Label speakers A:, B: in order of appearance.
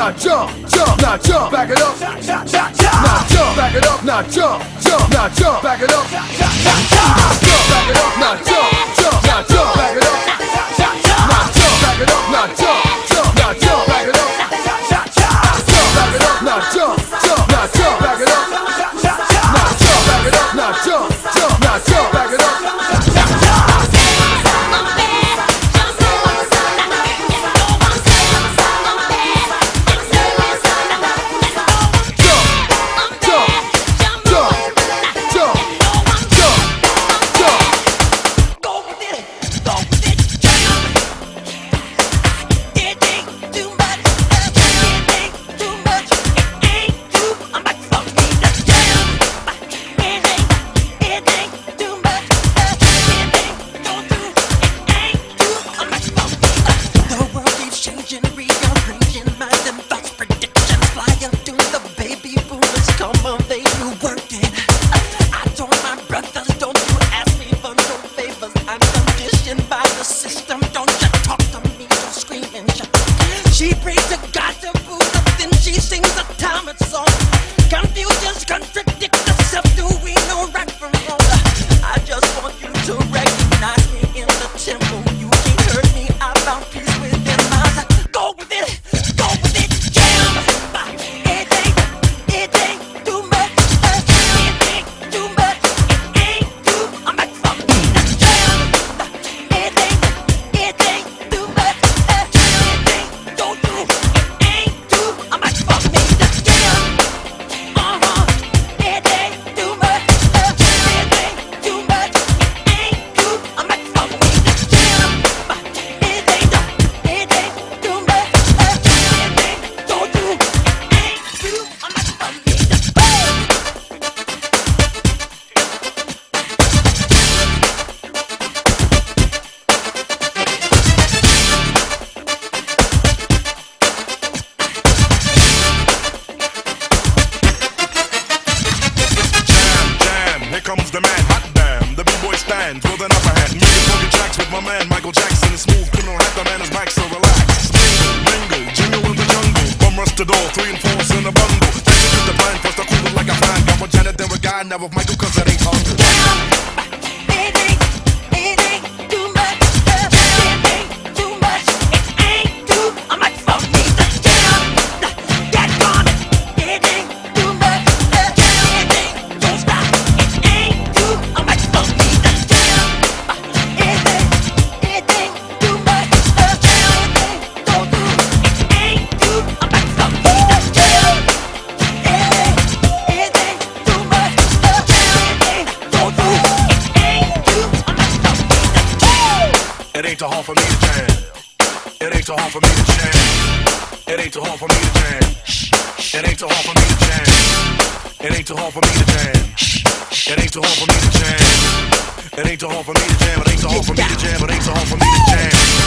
A: now jump, jump, now jump, back it up, now jump, back it up, now jump, jump, now jump, back it up, jump, back it up, now jump, jump, now jump, back it up, now jump, back it up, now jump, jump, now jump, back it up, jump, back it up, now jump, jump, now jump, back it up, now jump, back it up, now jump, jump, now jump, back it up.
B: She brings the gossip food up, then she sings a Thomas song. Confusions contradict herself. Do we know right from wrong? I just want you to recognize me in the temple. You can't hurt me. I found peace within myself. Go with it, jam. It ain't too much. It ain't too much. It ain't too much for me to jam. It ain't too much.
C: Comes the man, hot damn, the b-boy stands with an upper hand. Music funky tracks with my man Michael Jackson. Smooth criminal hat, the man is back, so relax. Mingle, jingle in the jungle. Bum rush the door, 3 and 4's in a bundle. Execute the plan, first I cool it like a fan. Got with Janet, then with Guy, never with Michael, cause that ain't hard to do. It ain't too hard for me to jam. It ain't too hard for me to jam. It ain't too hard for me to jam. It ain't too hard for me to jam. It ain't too hard for me to jam. It ain't too hard for me to jam. It ain't too hard for me to jam. It ain't too hard for me to jam. It ain't too hard for me to jam.